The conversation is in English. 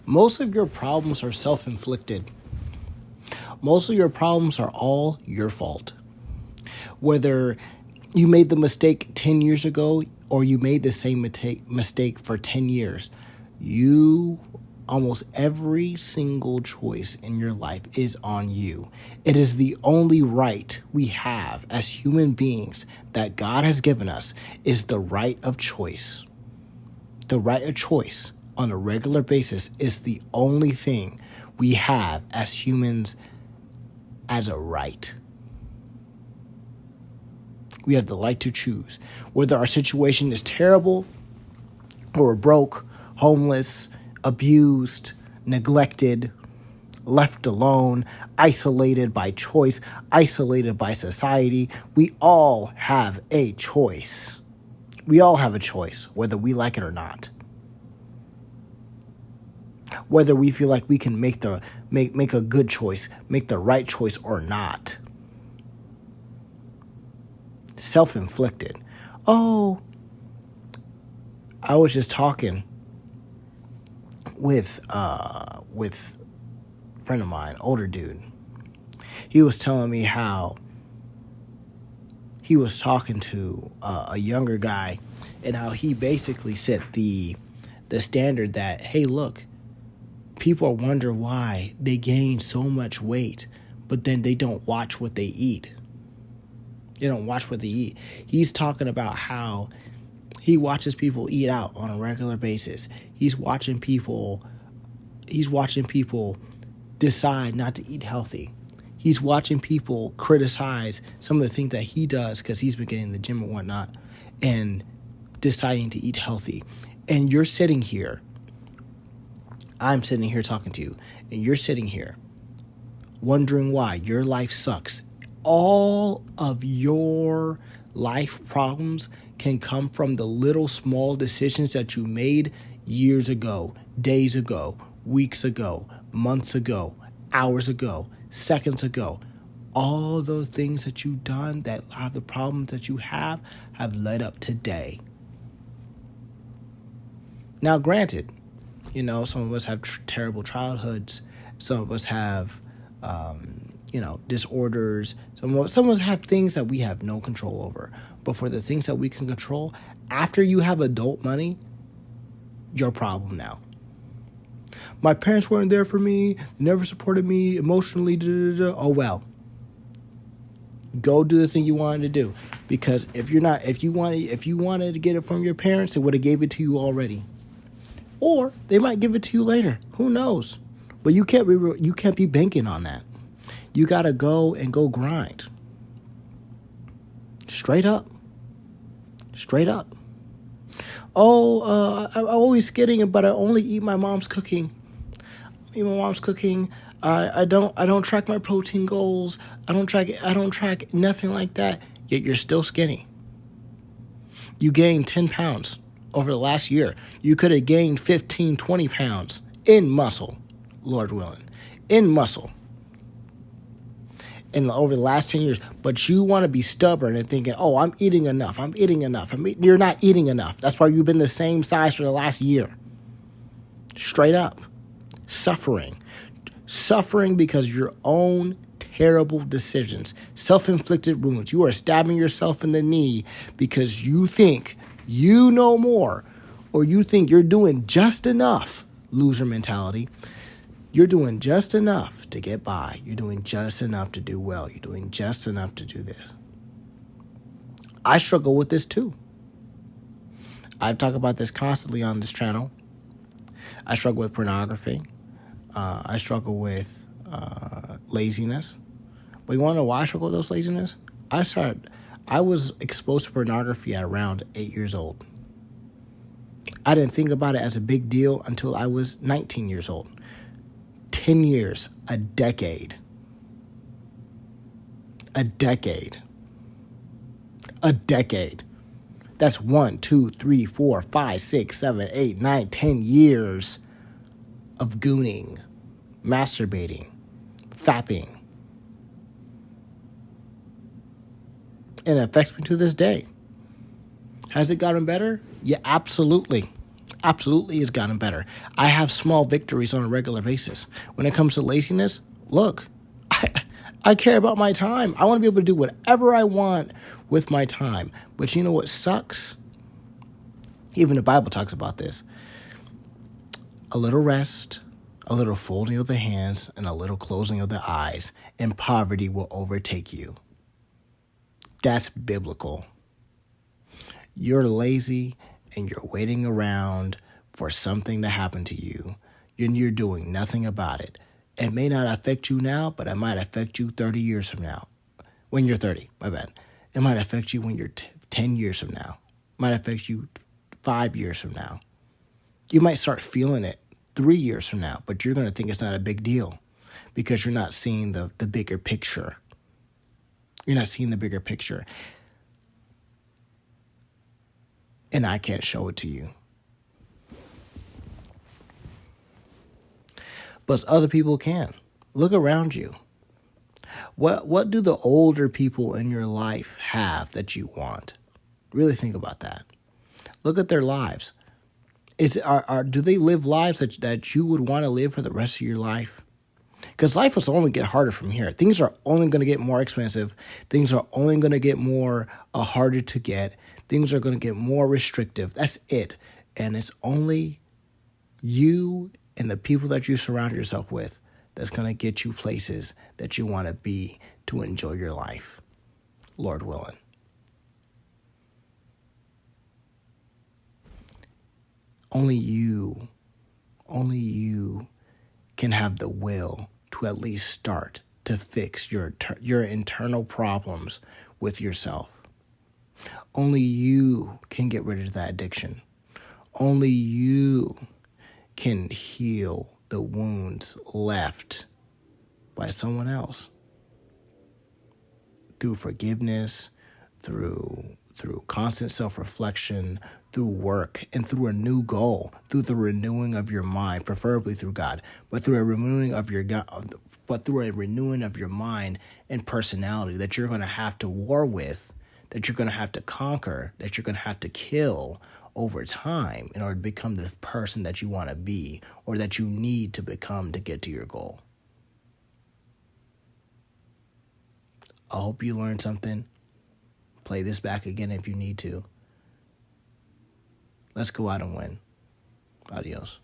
Most of your problems are self-inflicted. Most of your problems are all your fault. Whether you made the mistake 10 years ago or you made the same mistake for 10 years, almost every single choice in your life is on you. It is the only right we have as human beings that God has given us is the right of choice. The right of choice on a regular basis is the only thing we have as humans as a right. We have the right to choose whether our situation is terrible or we're broke, homeless, abused, neglected, left alone, isolated by choice, isolated by society. We all have a choice. We all have a choice, whether we like it or not. Whether we feel like we can make a good choice, make the right choice or not. Self-inflicted. Oh, I was just talking with a friend of mine, older dude. He was telling me how he was talking to a younger guy and how he basically set the standard that, hey, look, people wonder why they gain so much weight, but then they don't watch what they eat. They don't watch what they eat. He's talking about how he watches people eat out on a regular basis. He's watching people decide not to eat healthy. He's watching people criticize some of the things that he does because he's been getting in the gym and whatnot and deciding to eat healthy. And you're sitting here. I'm sitting here talking to you. And you're sitting here wondering why your life sucks. All of your life problems can come from the little small decisions that you made years ago, days ago, weeks ago, months ago, hours ago, seconds ago. All those things that you've done that have the problems that you have led up today. Now, granted, some of us have terrible childhoods. Some of us have disorders. Some of us have things that we have no control over. But for the things that we can control, after you have adult money, your problem now. My parents weren't there for me, never supported me emotionally. Oh well. Go do the thing you wanted to do. Because if you wanted to get it from your parents, they would have gave it to you already. Or they might give it to you later. Who knows? But you can't be banking on that. You got to go grind. Straight up. Oh, I'm always kidding, but I only eat my mom's cooking. I don't track my protein goals. I don't track nothing like that. Yet you're still skinny. You gained 10 pounds over the last year. You could have gained 15, 20 pounds in muscle, Lord willing, in muscle. Over the last 10 years, but you want to be stubborn and thinking, oh, I'm eating enough. You're not eating enough. That's why you've been the same size for the last year. Straight up. Suffering because of your own terrible decisions, self-inflicted wounds. You are stabbing yourself in the knee because you think you know more, or you think you're doing just enough. Loser mentality. You're doing just enough to get by. You're doing just enough to do well. You're doing just enough to do this. I struggle with this too. I talk about this constantly on this channel. I struggle with pornography. I struggle with laziness. But you want to know why I struggle with those laziness? I was exposed to pornography at around 8 years old. I didn't think about it as a big deal until I was 19 years old. 10 years, a decade. That's 1, 2, 3, 4, 5, 6, 7, 8, 9, 10 years of gooning, masturbating, fapping. And it affects me to this day. Has it gotten better? Yeah, absolutely. absolutely has gotten better. I have small victories on a regular basis. When it comes to laziness, look, I care about my time. I want to be able to do whatever I want with my time. But you know what sucks? Even the Bible talks about this. A little rest, a little folding of the hands, and a little closing of the eyes, and poverty will overtake you. That's biblical. You're lazy and you're waiting around for something to happen to you, and you're doing nothing about it. It may not affect you now, but it might affect you 30 years from now. When you're 30, my bad. It might affect you when you're 10 years from now. It might affect you 5 years from now. You might start feeling it 3 years from now, but you're going to think it's not a big deal because you're not seeing the bigger picture. You're not seeing the bigger picture. And I can't show it to you. But other people can. Look around you. What do the older people in your life have that you want? Really think about that. Look at their lives. Do they live lives that you would want to live for the rest of your life? Because life will only get harder from here. Things are only going to get more expensive. Things are only going to get more harder to get. Things are going to get more restrictive. That's it. And it's only you and the people that you surround yourself with that's going to get you places that you want to be to enjoy your life, Lord willing. Only you can have the will to at least start to fix your internal problems with yourself. Only you can get rid of that addiction. Only you can heal the wounds left by someone else through forgiveness, through constant self-reflection, through work, and through a new goal, through the renewing of your mind, preferably through God, but through a renewing of your mind and personality that you're going to have to war with, that you're going to have to conquer, that you're going to have to kill over time in order to become the person that you want to be or that you need to become to get to your goal. I hope you learned something. Play this back again if you need to. Let's go out and win. Adios.